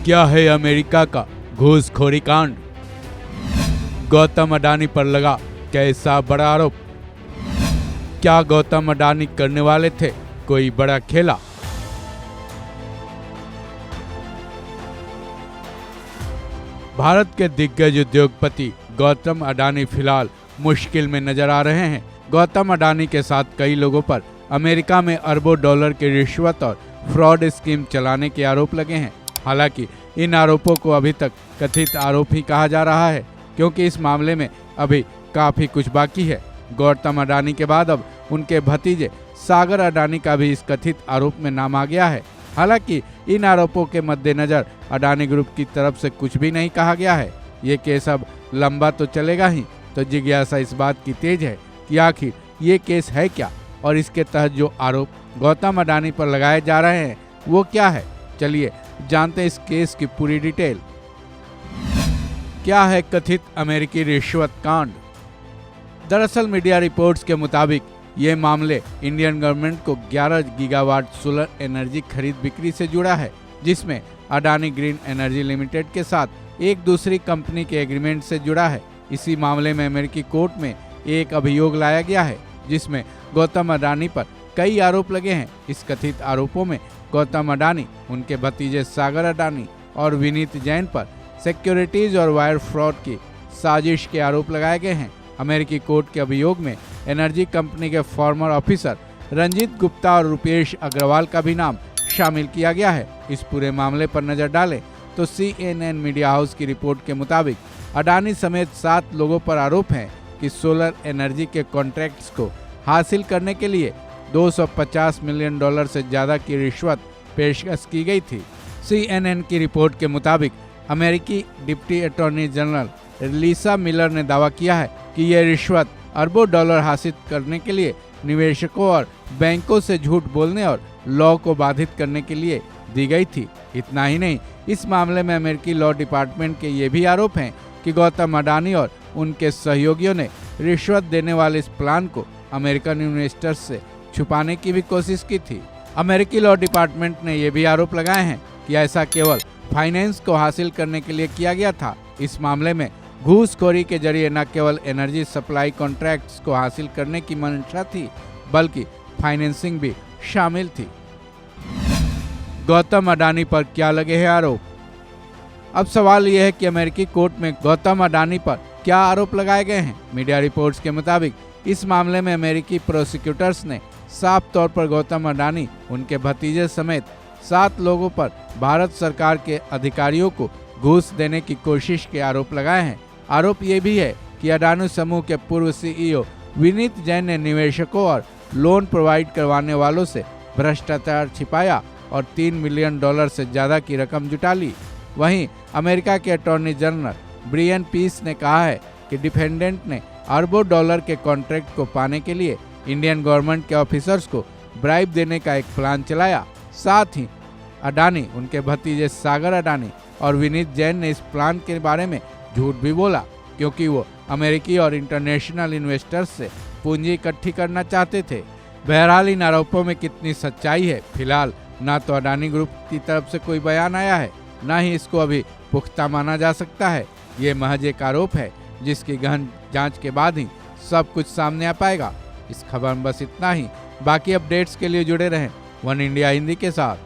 क्या है अमेरिका का घूसखोरी कांड? गौतम अडानी पर लगा कैसा बड़ा आरोप? क्या गौतम अडानी करने वाले थे कोई बड़ा खेला? भारत के दिग्गज उद्योगपति गौतम अडानी फिलहाल मुश्किल में नजर आ रहे हैं। गौतम अडानी के साथ कई लोगों पर अमेरिका में अरबों डॉलर की रिश्वत और फ्रॉड स्कीम चलाने के आरोप लगे हैं। हालांकि इन आरोपों को अभी तक कथित आरोप ही कहा जा रहा है, क्योंकि इस मामले में अभी काफी कुछ बाकी है। गौतम अडानी के बाद अब उनके भतीजे सागर अडानी का भी इस कथित आरोप में नाम आ गया है। हालांकि इन आरोपों के मद्देनजर अडानी ग्रुप की तरफ से कुछ भी नहीं कहा गया है। ये केस अब लंबा तो चलेगा ही, तो जिज्ञासा इस बात की तेज है कि आखिर ये केस है क्या और इसके तहत जो आरोप गौतम अडानी पर लगाए जा रहे हैं वो क्या है। चलिए जानते हैं इस केस की पूरी डिटेल। क्या है कथित अमेरिकी रिश्वत कांड? दरअसल मीडिया रिपोर्ट्स के मुताबिक ये मामले इंडियन गवर्नमेंट को 11 गीगावाट सोलर एनर्जी खरीद बिक्री से जुड़ा है, जिसमें अडानी ग्रीन एनर्जी लिमिटेड के साथ एक दूसरी कंपनी के एग्रीमेंट से जुड़ा है। इसी मामले में अमेरिकी कोर्ट में एक अभियोग लाया गया है, जिसमें गौतम अडानी पर कई आरोप लगे हैं। इस कथित आरोपों में गौतम अडानी, उनके भतीजे सागर अडानी और विनीत जैन पर सिक्योरिटीज और वायर फ्रॉड की साजिश के आरोप लगाए गए हैं। अमेरिकी कोर्ट के अभियोग में एनर्जी कंपनी के फॉर्मर ऑफिसर रंजीत गुप्ता और रुपेश अग्रवाल का भी नाम शामिल किया गया है। इस पूरे मामले पर नजर डालें तो CNN मीडिया हाउस की रिपोर्ट के मुताबिक अडानी समेत 7 लोगों पर आरोप है कि सोलर एनर्जी के कॉन्ट्रैक्ट्स को हासिल करने के लिए $250 मिलियन से ज्यादा की रिश्वत पेशकश की गई थी। CNN की रिपोर्ट के मुताबिक अमेरिकी डिप्टी अटॉर्नी जनरल लिसा मिलर ने दावा किया है कि यह रिश्वत अरबों डॉलर हासिल करने के लिए निवेशकों और बैंकों से झूठ बोलने और लॉ को बाधित करने के लिए दी गई थी। इतना ही नहीं, इस मामले में अमेरिकी लॉ डिपार्टमेंट के ये भी आरोप हैं कि गौतम अडानी और उनके सहयोगियों ने रिश्वत देने वाले इस प्लान को अमेरिकन इन्वेस्टर्स से छुपाने की भी कोशिश की थी। अमेरिकी लॉ डिपार्टमेंट ने यह भी आरोप लगाए हैं कि ऐसा केवल फाइनेंस को हासिल करने के लिए किया गया था। इस मामले में घूसखोरी के जरिए न केवल एनर्जी सप्लाई कॉन्ट्रैक्ट्स को हासिल करने की मंशा थी, बल्कि फाइनेंसिंग भी शामिल थी। गौतम अडानी पर क्या लगे हैं आरोप? अब सवाल यह है कि अमेरिकी कोर्ट में गौतम अडानी पर क्या आरोप लगाए गए हैं। मीडिया रिपोर्ट्स के मुताबिक इस मामले में अमेरिकी प्रोसिक्यूटर्स ने साफ तौर पर गौतम अडानी, उनके भतीजे समेत 7 लोगों पर भारत सरकार के अधिकारियों को घूस देने की कोशिश के आरोप लगाए हैं। आरोप ये भी है कि अडानी समूह के पूर्व CEO विनीत जैन ने निवेशकों और लोन प्रोवाइड करवाने वालों से भ्रष्टाचार छिपाया और $3 मिलियन से ज्यादा की रकम जुटा ली। वहीं अमेरिका के अटॉर्नी जनरल ब्रियन पीस ने कहा है कि डिफेंडेंट ने अरबों डॉलर के कॉन्ट्रैक्ट को पाने के लिए इंडियन गवर्नमेंट के ऑफिसर्स को ब्राइब देने का एक प्लान चलाया। साथ ही अडानी, उनके भतीजे सागर अडानी और विनीत जैन ने इस प्लान के बारे में झूठ भी बोला, क्योंकि वो अमेरिकी और इंटरनेशनल इन्वेस्टर्स से पूंजी इकट्ठी करना चाहते थे। बहरहाल इन आरोपों में कितनी सच्चाई है, फिलहाल ना तो अडानी ग्रुप की तरफ से कोई बयान आया है, ना ही इसको अभी पुख्ता माना जा सकता है। ये महज एक आरोप है, जिसकी गहन जांच के बाद ही सब कुछ सामने आ पाएगा। इस खबर में बस इतना ही। बाकी अपडेट्स के लिए जुड़े रहें वन इंडिया हिंदी के साथ।